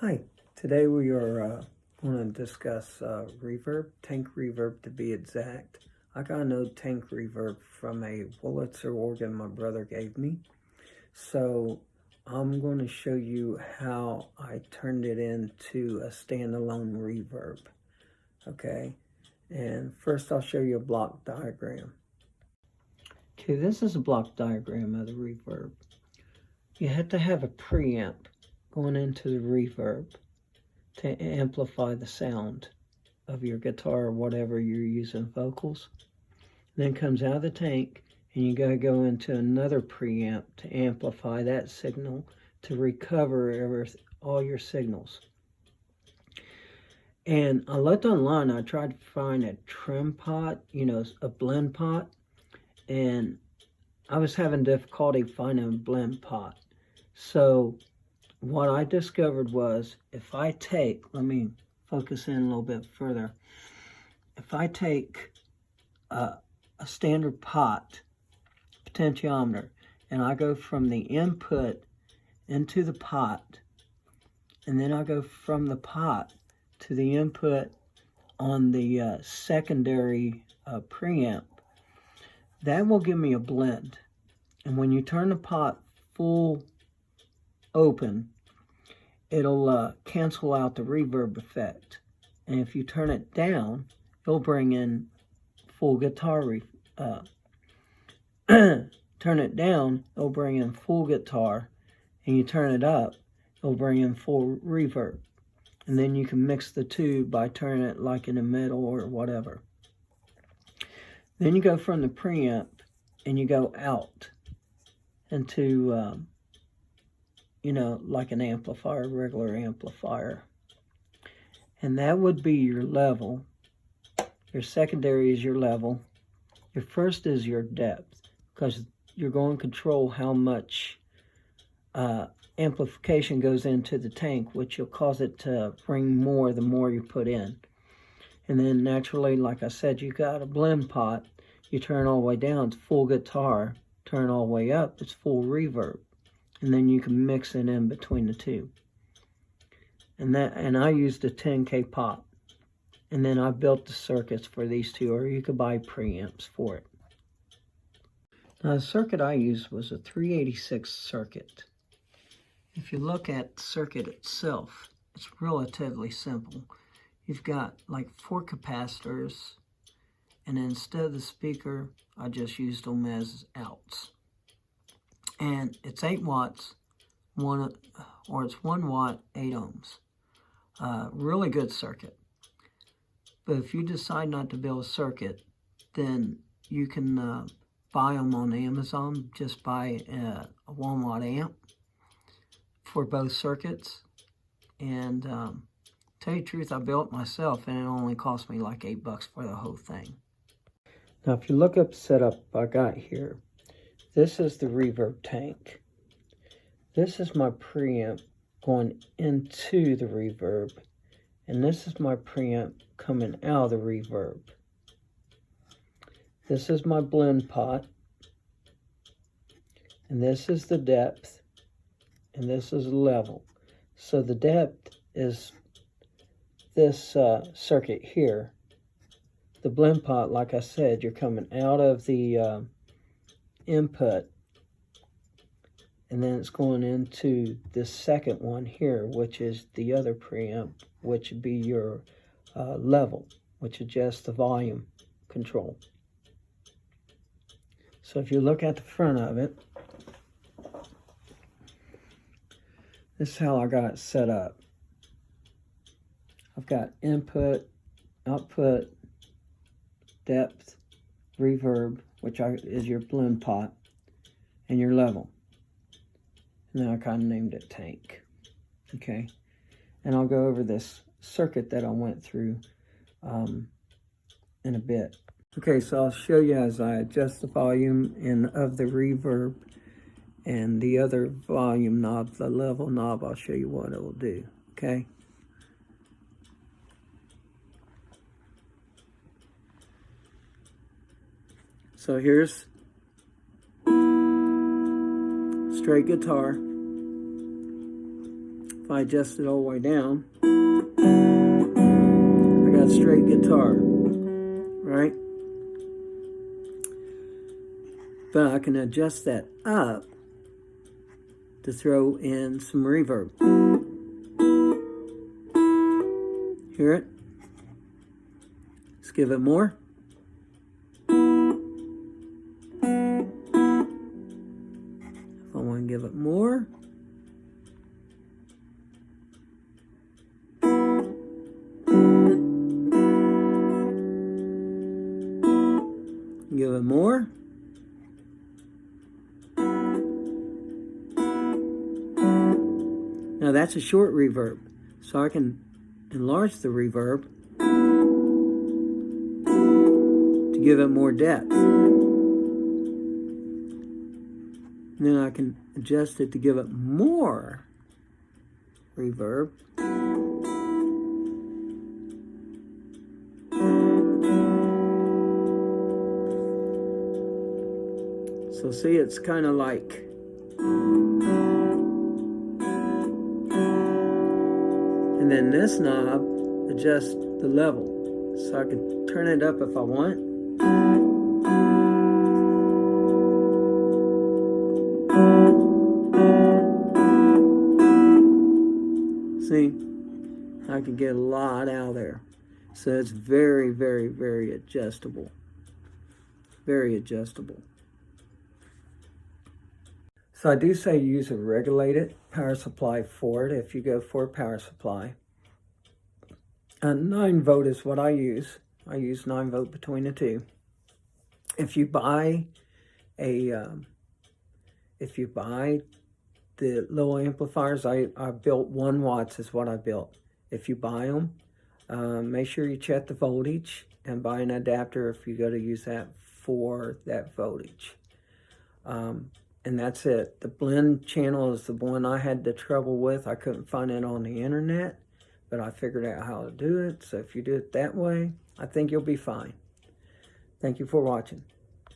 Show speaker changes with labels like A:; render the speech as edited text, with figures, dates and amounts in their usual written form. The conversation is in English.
A: Hi, today we are going to discuss reverb, tank reverb to be exact. I got an old tank reverb from a Wurlitzer organ my brother gave me. So I'm going to show you how I turned it into a standalone reverb. Okay, and first I'll show you a block diagram. Okay, this is a block diagram of the reverb. You have to have a preamp going into the reverb to amplify the sound of your guitar or whatever you're using vocals. Then comes out of the tank and you gotta go into another preamp to amplify that signal to recover all your signals. And I looked online, I tried to find a trim pot, a blend pot, and I was having difficulty finding a blend pot. So what I discovered was if I take, let me focus in a little bit further. If I take a standard pot potentiometer and I go from the input into the pot, and then I go from the pot to the input on the secondary preamp, that will give me a blend. And when you turn the pot full open, it'll cancel out the reverb effect. And if you turn it down, it'll bring in full guitar. Turn it down, it'll bring in full guitar. And you turn it up, it'll bring in full reverb. And then you can mix the two by turning it like in the middle or whatever. Then you go from the preamp and you go out into like an amplifier, regular amplifier. And that would be your level. Your secondary is your level. Your first is your depth, because you're going to control how much amplification goes into the tank, which will cause it to bring more the more you put in. And then naturally, like I said, you got a blend pot. You turn all the way down, it's full guitar. Turn all the way up, it's full reverb. And then you can mix it in between the two. And I used a 10K pot. And then I built the circuits for these two, or you could buy preamps for it. Now the circuit I used was a 386 circuit. If you look at the circuit itself, it's relatively simple. You've got like 4 capacitors, and instead of the speaker, I just used them as outs. And it's 8 watts, it's 1 watt, 8 ohms. Really good circuit. But if you decide not to build a circuit, then you can buy them on Amazon. Just buy a 1 watt amp for both circuits. And tell you the truth, I built it myself and it only cost me like $8 for the whole thing. Now if you look up the setup I got here, this is the reverb tank. This is my preamp going into the reverb. And this is my preamp coming out of the reverb. This is my blend pot. And this is the depth. And this is the level. So the depth is this circuit here. The blend pot, like I said, you're coming out of the input, and then it's going into this second one here, which is the other preamp, which would be your level, which adjusts the volume control. So if you look at the front of it, this is how I got it set up. I've got input, output, depth, reverb, which is your blend pot, and your level. And then I kind of named it tank. Okay, and I'll go over this circuit that I went through in a bit. Okay, so I'll show you as I adjust the volume of the reverb and the other volume knob, the level knob. I'll show you what it will do. Okay. So here's straight guitar. if I adjust it all the way down, I got a straight guitar, right? But I can adjust that up to throw in some reverb. Hear it? Let's give it more. If I want to give it more. Give it more. Now that's a short reverb, so I can enlarge the reverb to give it more depth. And then I can adjust it to give it more reverb. So see, it's kind of like and then this knob adjusts the level. So I can turn it up if I want. See, I can get a lot out of there. So it's very, very, very adjustable. Very adjustable. So I do say use a regulated power supply for it if you go for a power supply. 9 volt is what I use. I use 9 volt between the two. If you buy the little amplifiers, I built 1 watts is what I built. If you buy them, make sure you check the voltage and buy an adapter if you go to use that for that voltage. And that's it. The blend channel is the one I had the trouble with. I couldn't find it on the internet, but I figured out how to do it. So if you do it that way, I think you'll be fine. Thank you for watching.